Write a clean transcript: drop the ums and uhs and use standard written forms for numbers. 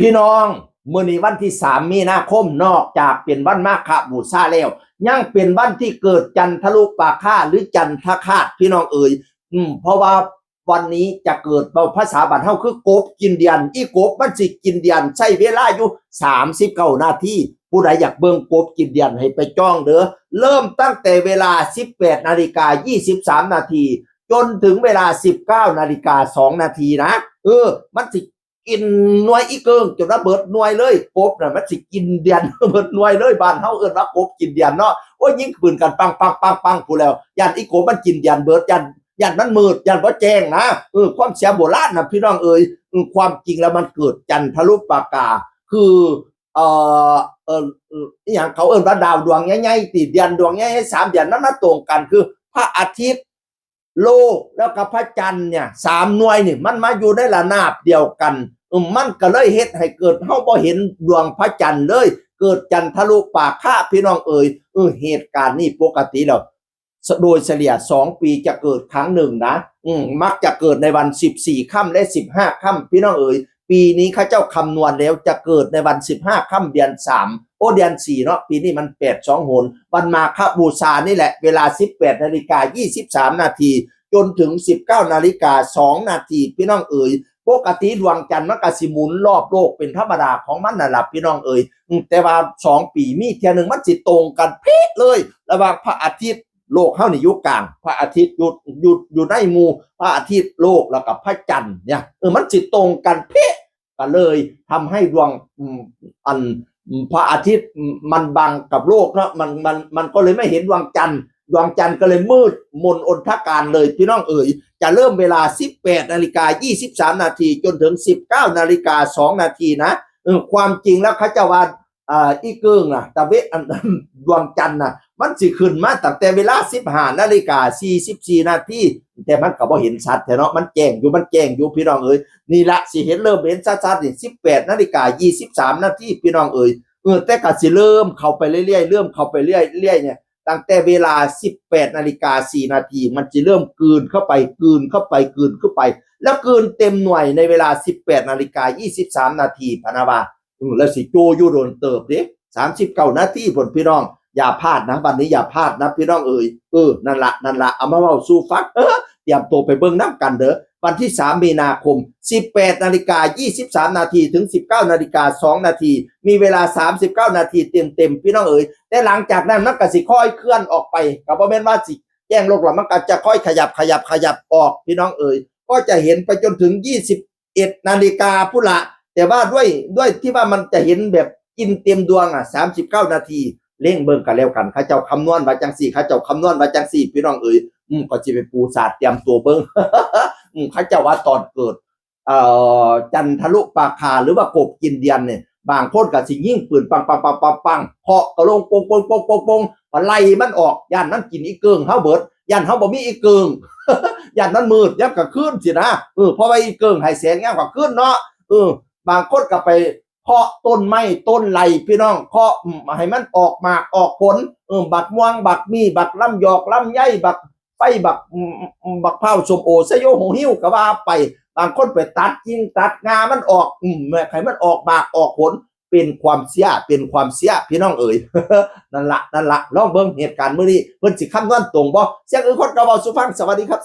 พี่น้องมื้อนี้วันที่3มีนาคมนอกจากเป็นวันมาฆบูชาแล้วยังเป็นวันที่เกิดจันทรุปราคาหรือจันทคราสพี่น้องเอ๋ยเพราะว่าวันนี้จะเกิดภาษาบ้านเฮาคือกบกินเดือนอีกบมันสิกินเดือนใช้เวลาอยู่39นาทีผู้ใดอยากเบิ่งกบกินเดือนให้ไปจ้องเด้อเริ่มตั้งแต่เวลา 18:23 นาทีจนถึงเวลา 19:02 นาทีนะมันสิกินหน่วยอีเกิงจนระเบิดหน่วยเลยกบน่ะมันสิกินเดือนระเบิดหน่วยเลยบ้านเฮาเอิ้นว่ากบกินเดือนเนาะโอ้ยยิงปืนกันปังพู้นแล้วย่านอีกบมันกินเดือนเบิดย่านมันมืดย่านบ่แจ้งนะความเสียโบราณน่ะพี่น้องเอ๋ยความจริงแล้วมันเกิดจันทรุปราคาคืออีหยังเขาเอิ้นว่าดาวดวงใหญ่ๆติเดือนดวงใหญ่ๆ3เดือนนั้นมาตรงกันคือพระอาทิตย์โลกแล้วก็พระจันทร์เนี่ย3หน่วยนี่มันมาอยู่ในระนาบเดียวกันมันก็เลยเฮ็ดให้เกิดเฮาบ่เห็นดวงพระจันทร์เลยเกิดจันทรุปราคาพี่น้องเอ๋ยเหตุการณ์นี้ปกติแล้วโดยเฉลี่ย2ปีจะเกิดครั้งหนึ่งนะมักจะเกิดในวัน14ค่ำและ15ค่ำพี่น้องเอ๋ยปีนี้ข้าเจ้าคำนวณแล้วจะเกิดในวัน15ค่ำเดือน3เดือน4เนาะปีนี้มัน8 2 โหนวันมาฆบูชานี่แหละเวลา 18:23 นาทีจนถึง 19:02 นาทีพี่น้องเอ๋ยปกติดวงจันทร์มันก็สิหมุนรอบโลกเป็นธรรมดาของมันน่ะล่ะพี่น้องเอ๋ยแต่ว่า2ปีมีเที่ยนึงมันสิตรงกันเป๊ะเลยระหว่างพระอาทิตย์โลกเฮานี่อยู่กลางพระอาทิตย์อยู่ในหมู่พระอาทิตย์โลกแล้วก็พระจันทร์เนี่ยมันสิตรงกันเป๊ะก็เลยทำให้ดวงพระอาทิตย์มันบังกับโลกเนาะมันก็เลยไม่เห็นดวงจันทร์ก็เลยมืดมนอนทการเลยพี่น้องเอ๋ยจะเริ่มเวลา 18:23 นาทีจนถึง 19:02 นาทีนะความจริงแล้วเขาจะว่าอีเกิงน่ะตะเวดวงจันทร์น่ะมันสิขึ้นมาตั้งแต่เวลา 15:44 นาทีแต่มันก็บ่เห็นชัดแท้เนาะมันแจ้งอยู่พี่น้องเอ๋ยนี่ละสิเห็นเริ่มเห็นชัดๆนี่ 18:23 นาทีพี่น้องเอ๋ยแต่ก็สิเริ่มเข้าไปเรื่อยๆเนี่ยตั้งแต่เวลา 18:04 นาทีมันจะเริ่มกลืนเข้าไปแล้วกลืนเต็มหน่วยในเวลา 18:23 นาทีพะนะว่าแล้วสิโจอยู่โดนเติบเด้39 นาทีพุ่นพี่น้องอย่าพลาดนะวันนี้อย่าพลาดนะพี่น้องเอ๋ยนั่นละเอามาเว้าสู่ฟังเตรียมตัวไปเบิ่งนำกันเด้อวันที่3มีนาคม 18:23 นาทีถึง 19:02 นาทีมีเวลา39 นาทีเต็มพี่น้องเอ๋ยแต่หลังจากนั้นมันก็สิค่อยเคลื่อนออกไปก็บ่แม่นว่าสิแจ้งโลกแล้วมันก็จะค่อยขยับออกพี่น้องเอ๋ยก็จะเห็นไปจนถึง 21 นาฬิกาพุ่นละแต่ว่าด้วยที่ว่ามันจะเห็นแบบกินเต็มดวง39 นาทีเร่งเบิ่งกันแล้วกันเขาเจ้าคำนวณว่าจังซี่พี่น้องเอ๋ยก็สิไปปูศาสตร์เตรียมตัวเบิ่ง เขาเจ้าว่าตอนเกิดจันทรุปราคาหรือว่ากบกินเดือนเนี่ยบางคนก็สิยิงปืนปังเคาะกระลงปงไล่มันออกย่านนั้นกินอีเกิงเฮาเบิดย่านเฮาบ่มีอีเกิง ย่านนั้นมืดยับก็คืนสินะเพราะว่าอีเกิงให้แสงยามก็คืนเนาะบางคนก็ไปเคาะต้นไม้ต้นไลพี่น้องเคาะให้มันออกหมากออกผลบักม่วงบักมีบักลำยอกลำไยบักไฟบักเผาส้มโอสยโยหงหิ้วก็ว่าไปบางคนไปตัดกิ่งตัดงามันออกให้มันออกหมากออกผลเป็นความเสียพี่น้องเอ๋ย นั่นละลองเบิ่งเหตุการณ์มื้อนี้เพิ่นสิคำนวณตรงบ่เสียงอื่นคนก็เว้าสู่ฟังสวัสดีครับ